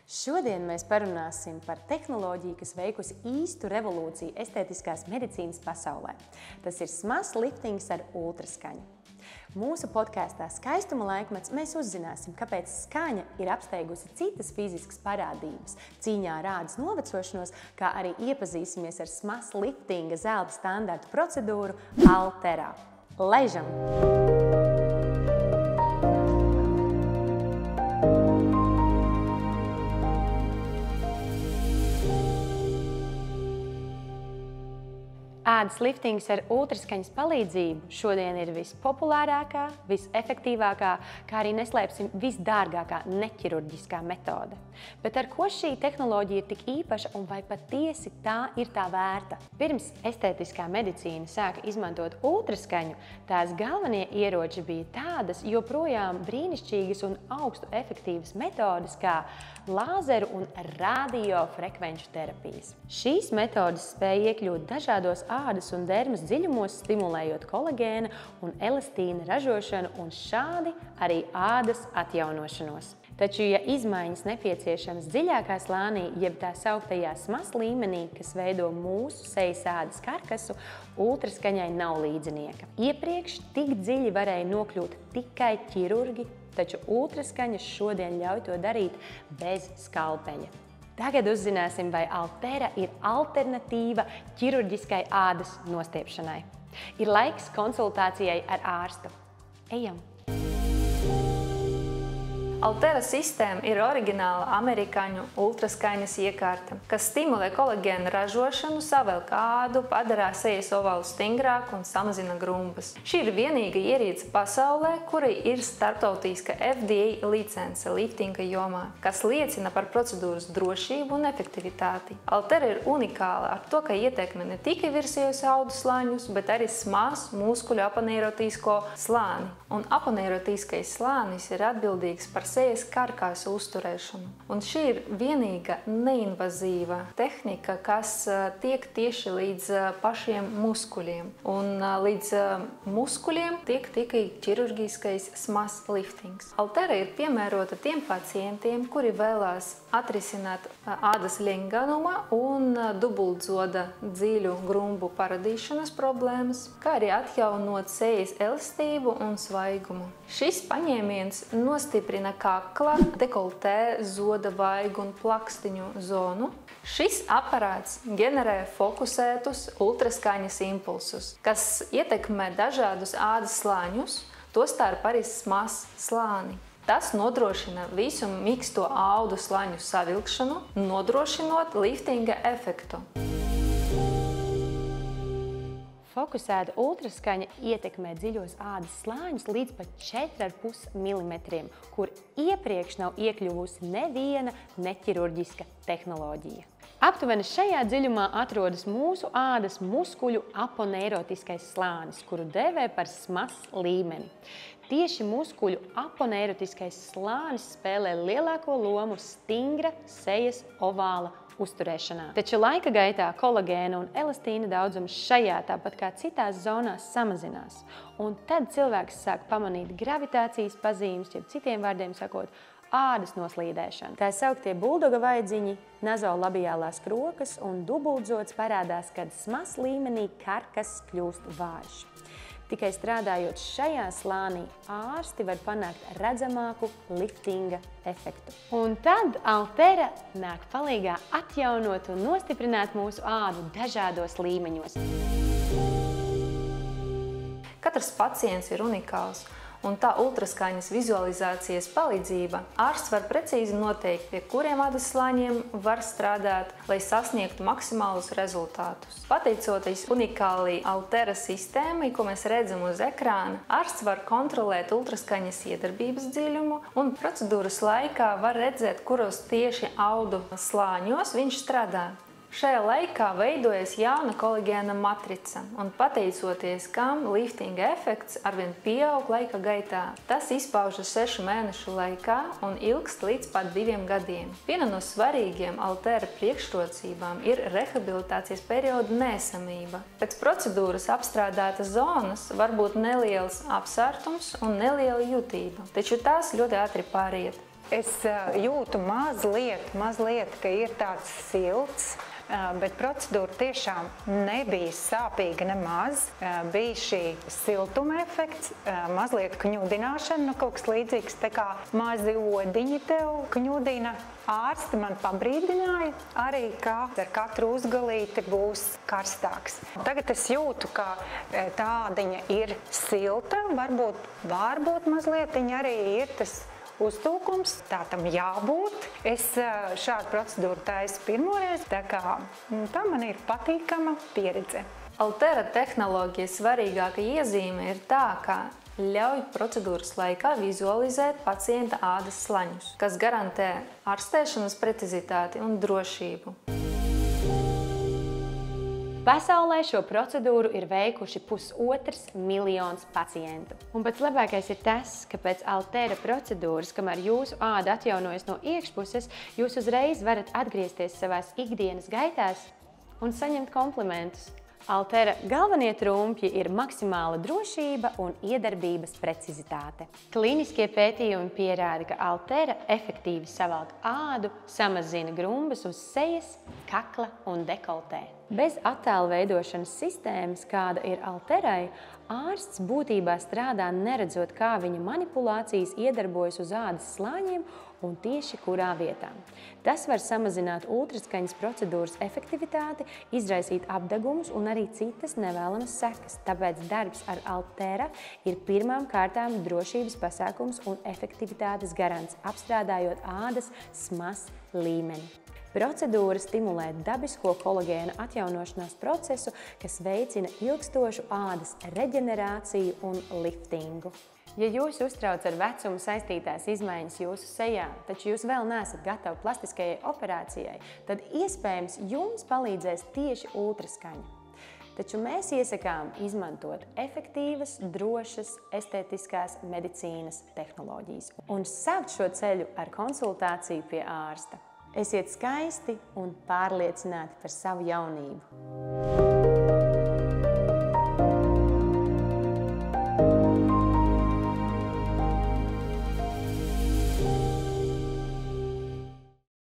Šodien mēs parunāsim par tehnoloģiju, kas veikusi īstu revolūciju estētiskās medicīnas pasaulē. Tas ir smash liftings ar ultraskaņu. Mūsu podkāstā Skaistuma laikmets mēs uzzināsim, kāpēc skaņa ir apsteigusi citas fiziskas parādības cīņā ar ādas novecošanos, kā arī iepazīsimies ar smash liftinga zelta standarta procedūru Altera. Laižam! Ādas liftings ar ultraskaņas palīdzību šodien ir vispopulārākā, visefektīvākā, kā arī neslēpsim visdārgākā neķirurģiskā metode. Bet ar ko šī tehnoloģija ir tik īpaša un vai patiesi tā ir tā vērta? Pirms estētiskā medicīna sāka izmantot ultraskaņu, tās galvenie ieroči bija tādas joprojām brīnišķīgas un augstu efektīvas metodes kā lāzeru un radiofrekvenču terapijas. Šīs metodes spēja iekļūt dažādos ādas un dermas dziļumos, stimulējot kolagēna un elastīna ražošanu un šādi arī ādas atjaunošanos. Taču, ja izmaiņas nepieciešamas dziļākā slānī, jeb tā sauktajā smash līmenī, kas veido mūsu sejas ādas karkasu, ultraskaņai nav līdzinieka. Iepriekš tik dziļi varēja nokļūt tikai ķirurgi, taču ultraskaņas šodien ļauj to darīt bez skalpeļa. Tagad uzzināsim, vai Altera ir alternatīva ķirurģiskai ādas nostiepšanai. Ir laiks konsultācijai ar ārstu. Ejam! Altera sistēma ir oriģināla amerikāņu ultraskaņas iekārta, kas stimulē kolagēna ražošanu, savelk ādu, padara sejas ovālu stingrāku un samazina grumbas. Šī ir vienīgā ierīce pasaulē, kurai ir starptautiska FDA licence liftinga jomā, kas liecina par procedūras drošību un efektivitāti. Altera ir unikāla ar to, ka ietekmē ne tikai virsējos audu slāņus, bet arī smash muskuļu aponeirotīsko slāni. Un aponeirotīskais slānis ir atbildīgs par sejas karkasu uzturēšanu. Un šī ir vienīga neinvazīva tehnika, kas tiek tieši līdz pašiem muskuļiem. Un līdz muskuļiem tiek tikai ķirurģiskais smash liftings. Altera ir piemērota tiem pacientiem, kuri vēlās atrisināt ādas ļenganuma un dubultzoda dziļu grumbu paradīšanas problēmas, kā arī atjaunot sejas elastību un svaigumu. Šis paņēmiens nostiprina kakla, dekoltē, zoda vaigu un plakstiņu zonu. Šis aparāts ģenerē fokusētus ultraskaņas impulsus, kas ietekmē dažādus ādas slāņus, tostarp arī smash slāni. Tas nodrošina visu miksto audu slāņu savilkšanu, nodrošinot liftinga efektu. Fokusēta ultraskaņa ietekmē dziļos ādas slāņus līdz pat 4,5 mm, kur iepriekš nav iekļuvusi neviena neķirurģiska tehnoloģija. Aptuveni šajā dziļumā atrodas mūsu ādas muskuļu aponeirotiskais slānis, kuru dēvē par smash līmeni. Tieši muskuļu aponeirotiskais slānis spēlē lielāko lomu stingra sejas ovāla uzturēšanā. Taču laika gaitā kolagēna un elastīna daudzums šajā, tāpat kā citās zonās, samazinās. Un tad cilvēks sāk pamanīt gravitācijas pazīmes, jeb citiem vārdiem sakot, ādas noslīdēšanu. Tā sauktie buldoga vaidziņi, nazolabiālās krokas un dubultzods parādās, kad smash līmenī karkas kļūst vājš. Tikai strādājot šajā slānī, ārsti var panākt redzamāku liftinga efektu. Un tad Altera nāk palīgā atjaunot un nostiprināt mūsu ādu dažādos līmeņos. Katrs pacients ir unikāls, un tā ultraskaņas vizualizācijas palīdzība ārsts var precīzi noteikt, pie kuriem ādas slāņiem var strādāt, lai sasniegtu maksimālus rezultātus. Pateicoties unikālai Altera sistēmai, ko mēs redzam uz ekrāna, ārsts var kontrolēt ultraskaņas iedarbības dziļumu un procedūras laikā var redzēt, kuros tieši audu slāņos viņš strādā. Šajā laikā veidojas jauna kolagēna matrica, un pateicoties kam liftinga efekts arvien pieaug laika gaitā. Tas izpaužas 6 mēnešu laikā un ilgst līdz pat 2 gadiem. Viena no svarīgiem Altera priekšrocībām ir rehabilitācijas perioda neesamība. Pēc procedūras apstrādātas zonas var būt neliels apsārtums un neliela jutība, taču tās ļoti ātri pāriet. Es jūtu mazliet, ka ir tāds silts, bet procedūra tiešām nebija sāpīga nemaz. Bija šī siltuma efekts, mazliet kņudināšana, kaut kas līdzīgs, tā kā mazi odiņi tev kņudina. Ārsti man pabrīdināja arī, ka ar katru uzgalīti būs karstāks. Tagad es jūtu, ka tā ādiņa ir silta, varbūt mazliet arī ir tas uztūkums, tā tam jābūt. Es šādu procedūru taisu pirmoreiz, tā kā tā man ir patīkama pieredze. Altera tehnoloģijas svarīgākā iezīme ir tā, ka ļauj procedūras laikā vizualizēt pacienta ādas slaņus, kas garantē ārstēšanas precizitāti un drošību. Pasaulē šo procedūru ir veikuši 1,5 miljonu pacientu. Un pats labākais ir tas, ka pēc Altera procedūras, kamēr jūsu āda atjaunojas no iekšpuses, jūs uzreiz varat atgriezties savās ikdienas gaitās un saņemt komplimentus. Altera galvenie trumpi ir maksimāla drošība un iedarbības precizitāte. Klīniskie pētījumi pierāda, ka Altera efektīvi savelk ādu, samazina grumbas uz sejas, kakla un dekoltē. Bez attēlu veidošanas sistēmas, kāda ir Alterai, ārsts būtībā strādā neredzot, kā viņa manipulācijas iedarbojas uz ādas slāņiem un tieši kurā vietā. Tas var samazināt ultraskaņas procedūras efektivitāti, izraisīt apdegumus un arī citas nevēlamas sekas. Tāpēc darbs ar Altera ir pirmām kārtām drošības pasākums un efektivitātes garants, apstrādājot ādas smas līmeni. Procedūra stimulē dabisko kolagēna atjaunošanās procesu, kas veicina ilgstošu ādas reģenerāciju un liftingu. Ja jūs uztrauc ar vecumu saistītās izmaiņas jūsu sejā, taču jūs vēl neesat gatavi plastiskajai operācijai, tad iespējams jums palīdzēs tieši ultraskaņa. Taču mēs iesakām izmantot efektīvas, drošas, estētiskās medicīnas tehnoloģijas un sākt šo ceļu ar konsultāciju pie ārsta. Esiet skaisti un pārliecināti par savu jaunību!